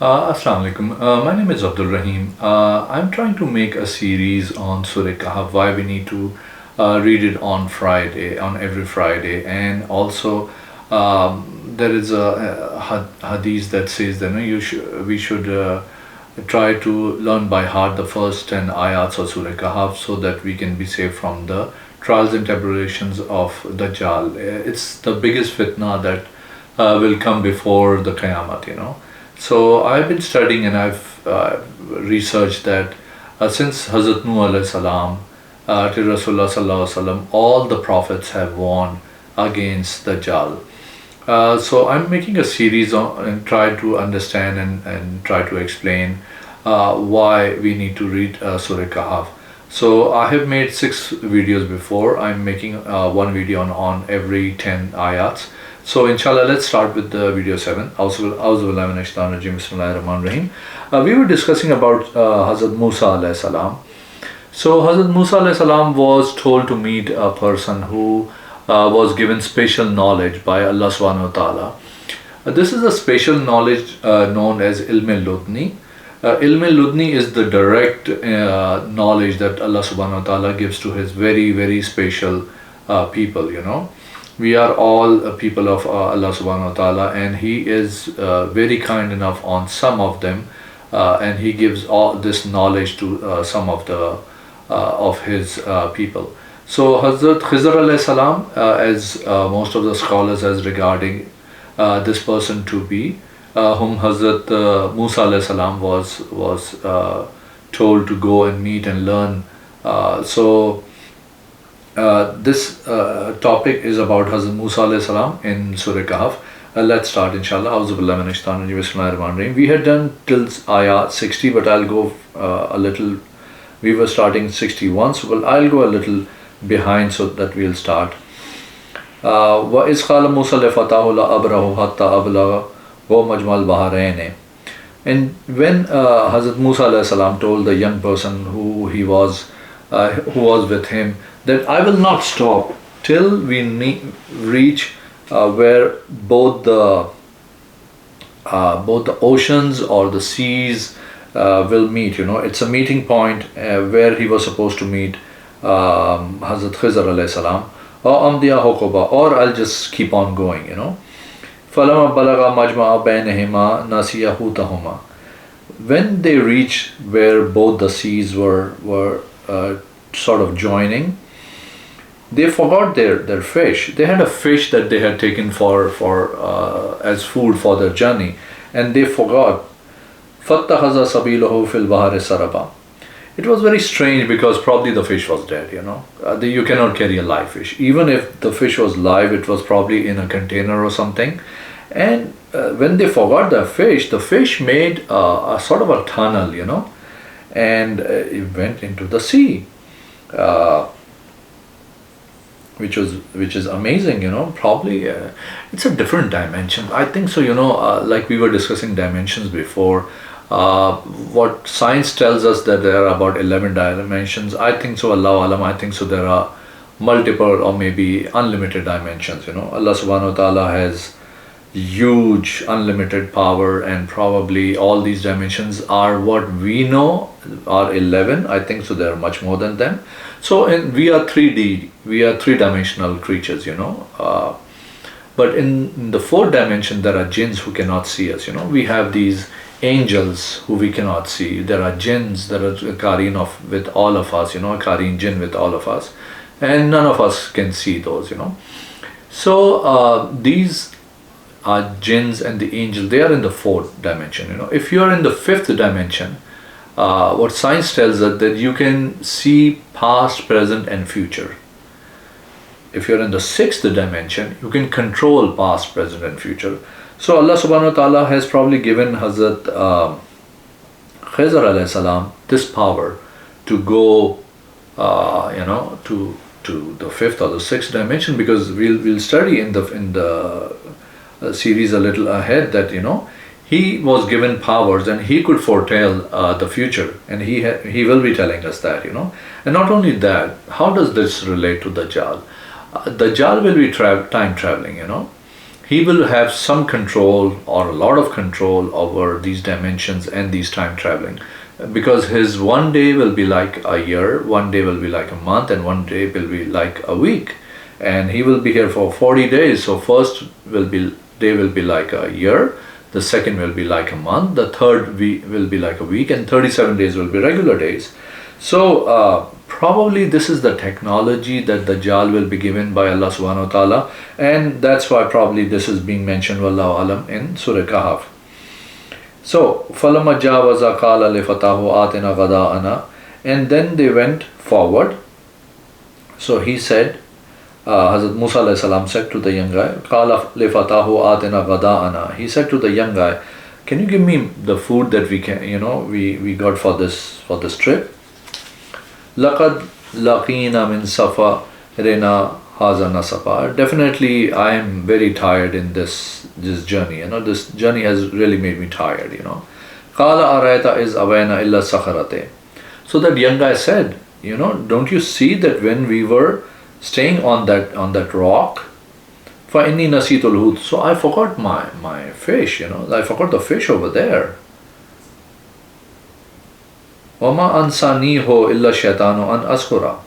Assalamu alaikum. My name is Abdul Rahim. I'm trying to make a series on Surah Kahf, why we need to read it on Friday, on every Friday, and also there is a hadith that says that we should try to learn by heart the first 10 ayats of Surah Kahf so that we can be safe from the trials and tribulations of dajjal. It's the biggest fitna that will come before the Qiyamah. So I've been studying and I've researched that since Hazrat Nuh alayhi salam to Rasulullah sallallahu alaihi wasallam, all the prophets have warned against Dajjal. So I'm making a series on and try to understand and try to explain why we need to read Surah Kahf. So I have made 6 videos before. I'm making one video on every 10 ayats. So inshallah, let's start with the video 7. Bismillahirrahmanirrahim. We were discussing about Hazrat Musa alayhi salam. So Hazrat Musa alayhi salam was told to meet a person who was given special knowledge by Allah subhanahu wa ta'ala. This is a special knowledge known as Ilm-e-Ludni. Ilm-e-Ludni is the direct knowledge that Allah subhanahu wa ta'ala gives to his very, very special people. We are all people of Allah subhanahu wa ta'ala, and he is very kind enough on some of them, and he gives all this knowledge to some of the of his people. So Hazrat Khizr alayhi salam, as most of the scholars as regarding this person to be whom Hazrat Musa alayhi salam was told to go and meet and learn. This topic is about Hazrat Musa alayhi salam in Surah Kahf. Let's start inshallah. We had done till ayah 60, but I'll go a little. We were starting 61, so I'll go a little behind so that we'll start. وَإِذْ قَالَ مُوسَى لِفَتَاهُ لَأَبْرَحُ حَتَّى أَبْلَغَ وَمَجْمَعَ الْبَحْرَيْنِ. And when Hazrat Musa alayhi salam told the young person who was with him, that I will not stop till we reach where both the oceans or the seas will meet. It's a meeting point where he was supposed to meet Hazrat Khizr alayhi salam, or Amdiya Hokoba, or I'll just keep on going. فَلَمَا بَلَغَ مَجْمَعَ بَيْنِهِمَا نَسِيَ حُوتَهُمَا. When they reached where both the seas were sort of joining, they forgot their fish. They had a fish that they had taken for as food for their journey, and they forgot. فَاتَّخَذَ سَبِيلَهُ فِي الْبَحْرِ سَرَبًا. It was very strange because probably the fish was dead. You cannot carry a live fish. Even if the fish was live, it was probably in a container or something. And when they forgot the fish made a sort of a tunnel, and it went into the sea. Which is amazing. Probably it's a different dimension, I think so. Like we were discussing dimensions before, what science tells us that there are about 11 dimensions. I think so, Allah alam, I think so there are multiple or maybe unlimited dimensions. Allah subhanahu wa ta'ala has huge unlimited power, and probably all these dimensions are what we know are 11. I think so there are much more than them. So we are 3D, we are 3-dimensional creatures. But in the 4th dimension there are jinns who cannot see us. We have these angels who we cannot see. There are jinns that are qareen with all of us, qareen jinn with all of us, and none of us can see those. So these are jinns and the angels. They are in the 4th dimension. If you are in the 5th dimension, what science tells us that you can see past, present and future. If you're in the 6th dimension, you can control past, present and future. So Allah subhanahu wa ta'ala has probably given Hazrat Khizr alayhi salam this power to go to the 5th or the 6th dimension, because we'll study in the series a little ahead that he was given powers and he could foretell the future, and he will be telling us that. And not only that, how does this relate to Dajjal? Dajjal will be time traveling. he will have some control or a lot of control over these dimensions and these time traveling, because his one day will be like a year, one day will be like a month, and one day will be like a week. And he will be here for 40 days. So first day will be like a year, the second will be like a month, the third will be like a week, and 37 days will be regular days. So probably this is the technology that Dajjal will be given by Allah subhanahu wa ta'ala, and that's why probably this is being mentioned, Wallahu alam, in Surah Kahf. So فَلَمَّا جَاوَزَ قَالَ لِفَتَاهُ آتِنَا غَدَاءَنَا, and then they went forward. So he said, Hazrat Musa alayhi salam said to the young guy, قَالَ لِفَتَاهُ آتِنَا غَدَاءَنَا, he said to the young guy, can you give me the food that we can, we got for this trip? لَقَدْ لَقِينَا مِنْ سَفَرِنَا هَذَا نَصَبًا. Definitely I am very tired in this journey. This journey has really made me tired. قَالَ أَرَيْتَ إِذْ أَوَيْنَا إِلَّا الصَّخْرَةِ. So that young guy said, don't you see that when we were staying on that rock, فَإِنِّي نَسِيتُ الْحُوتَ, so I forgot my fish, I forgot the fish over there. وَمَا أَنْسَانِيهُ إِلَّا الشَّيْطَانُ أَنْ أَذْكُرَهُ.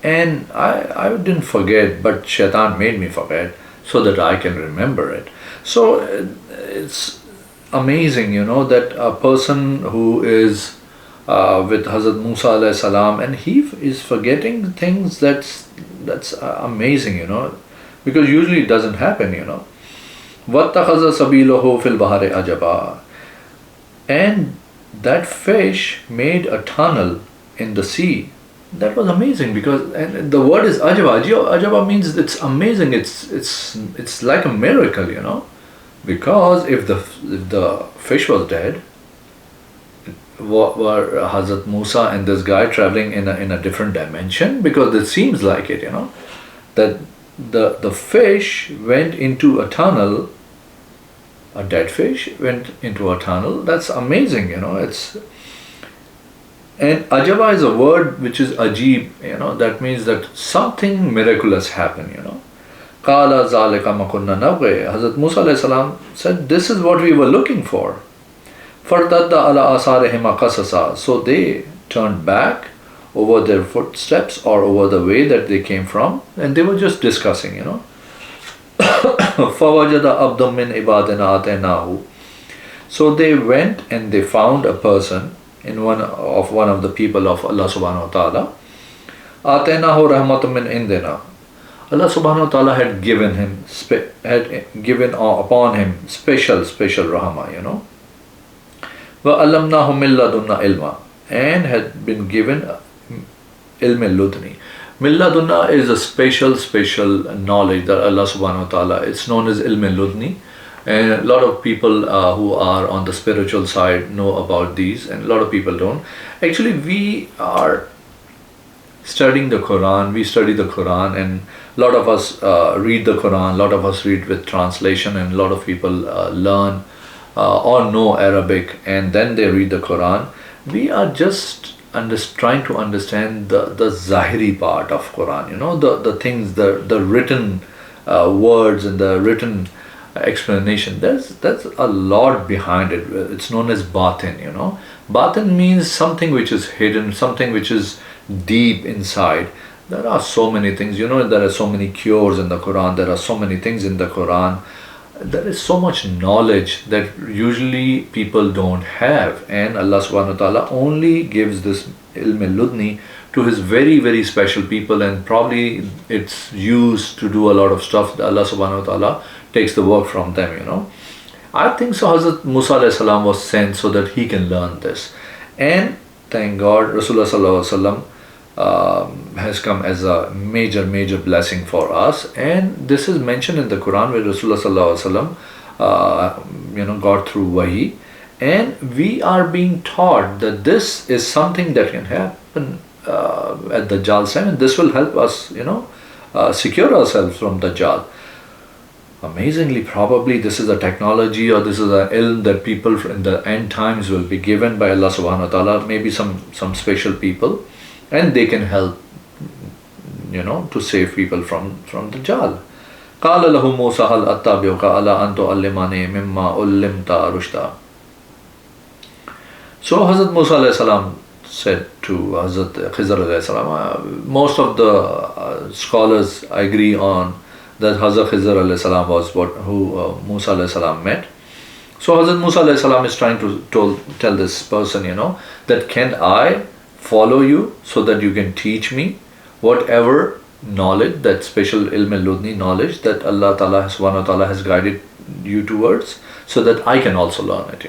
And I didn't forget, but Shaitan made me forget so that I can remember it. So it's amazing, that a person who is with Hazrat Musa alayhi salam, and he is forgetting things, that's amazing, because usually it doesn't happen, وَاتَّخَذَ سَبِيلَهُ فِي الْبَحْرِ عَجَبًا. And that fish made a tunnel in the sea. That was amazing, because, and the word is ajaba. Ajaba means it's amazing. It's like a miracle, because if the fish was dead, were Hazrat Musa and this guy traveling in a different dimension? Because it seems like it, that the fish went into a tunnel. A dead fish went into a tunnel. That's amazing, And ajaba is a word which is ajib, that means that something miraculous happened, Qala zalika ma kunna nabghi. Hazrat Musa alayhi salam said, this is what we were looking for. Fartadda ala asarihim qasasa. So they turned back over their footsteps or over the way that they came from, and they were just discussing, فَوَجَدَ عَبْدٌ مِّنْ عِبَادِنَا آتَيْنَاهُ. So they went and they found a person in one of the people of Allah subhanahu wa ta'ala. آتَيْنَاهُ رَحْمَةٌ مِّنْ عِنْدِنَا. Allah subhanahu wa ta'ala had given upon him special rahmah, وَأَلَّمْنَاهُ مِنْ لَدُنَّا إِلْمًا, and had been given ilm al-ludni. Milladunna is a special knowledge that Allah subhanahu wa ta'ala, it's known as ilm al-ludni, and a lot of people who are on the spiritual side know about these, and a lot of people don't. Actually, we are studying the Quran, we study the Quran, and a lot of us read the Quran, a lot of us read with translation, and a lot of people learn or know Arabic, and then they read the Quran. We are just trying to understand the Zahiri part of Quran, the things, the written words and the written explanation. That's a lot behind it. It's known as batin, Batin means something which is hidden, something which is deep inside. There are so many things, there are so many cures in the Quran, there are so many things in the Quran. There is so much knowledge that usually people don't have, and Allah subhanahu wa ta'ala only gives this ilm al-ludni to his very, very special people, and probably it's used to do a lot of stuff that Allah subhanahu wa ta'ala takes the work from them, I think so. Hazrat Musa alayhi salam was sent so that he can learn this, and thank God Rasulullah sallallahu alaihi wasallam has come as a major blessing for us. And this is mentioned in the Quran, where Rasulullah sallallahu alaihi wasallam got through wahi, and we are being taught that this is something that can happen at Dajjal's time, and this will help us secure ourselves from Dajjal. Amazingly, probably this is a technology, or this is an ilm that people in the end times will be given by Allah subhanahu wa ta'ala, maybe some special people, and they can help to save people from Dajjal. قال له موسى هل أتبعك على أن تعلمني مما علمت رشدا. So Hazrat Musa alayhi salam said to Hazrat Khizr alayhi salam, most of the scholars agree on that Hazrat Khizr alayhi salam was who Musa alayhi salam met. So Hazrat Musa alayhi salam is trying to tell this person, that can I follow you so that you can teach me whatever knowledge, that special ilm al-ludni knowledge that Allah Ta'ala subhanahu wa ta'ala has guided you towards, so that I can also learn it,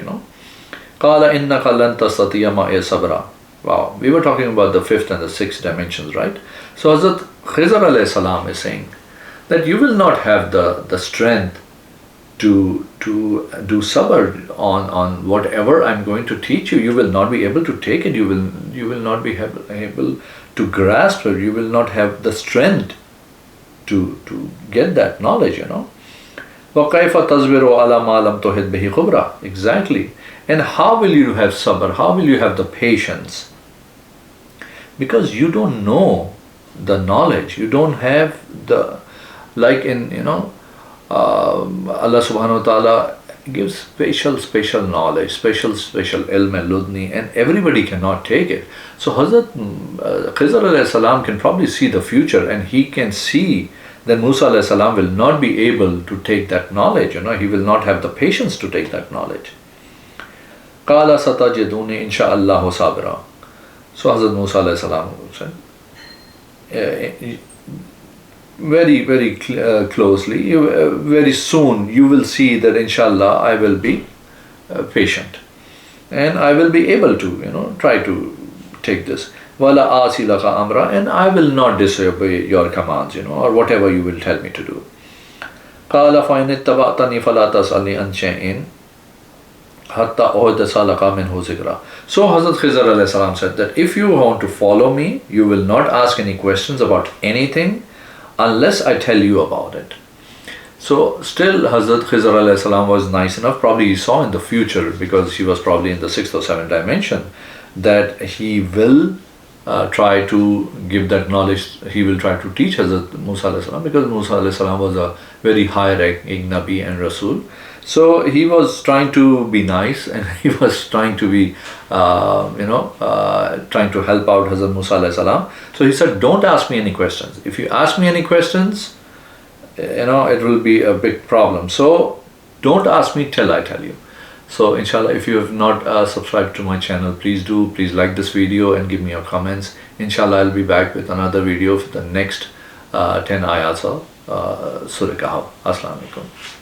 Qala innaka lan tastati'a ma'iya sabra. Wow, we were talking about the fifth and the sixth dimensions, right? So Hazrat Khizr alayhi salam is saying that you will not have the strength to do sabr on whatever I'm going to teach you. You will not be able to take it. You will not be able to grasp it. You will not have the strength to get that knowledge, وَكَيْفَ تَصْبِرُ عَلَى مَا لَمْ تُحِطْ بِهِ خُبْرًا. Exactly. And how will you have sabr? How will you have the patience? Because you don't know the knowledge. You don't have the, like in, Allah subhanahu wa ta'ala gives special knowledge, special ilm al-ludni, and everybody cannot take it. So Hazrat Khizr alayhi salam can probably see the future, and he can see that Musa alayhi salam will not be able to take that knowledge, he will not have the patience to take that knowledge. Qala satajiduni insha'Allahu sabira. So Hazrat Musa alayhi salam said, very closely, very soon you will see that inshallah I will be patient, and I will be able to try to take this. Wala asi laka amra, and I will not disobey your commands, or whatever you will tell me to do. Qala fa in ittaba'tani fala tas'alni an shay'in hatta uhdisa laka minhu zikra. So Hazrat Khizr alayhi salam said that if you want to follow me, you will not ask any questions about anything unless I tell you about it. So still Hazrat Khizr alayhi salam was nice enough. Probably he saw in the future, because he was probably in the sixth or seventh dimension, that he will try to give that knowledge. He will try to teach Hazrat Musa alayhi salam, because Musa alayhi salam was a very high ranking Nabi and Rasul. So he was trying to be nice, and he was trying to be, trying to help out Hazrat Musa alayhi salam. So he said, don't ask me any questions. If you ask me any questions, it will be a big problem. So don't ask me till I tell you. So inshallah, if you have not subscribed to my channel, please do. Please like this video and give me your comments. Inshallah, I'll be back with another video for the next 10 ayats of surah kahf. Assalamu alaikum.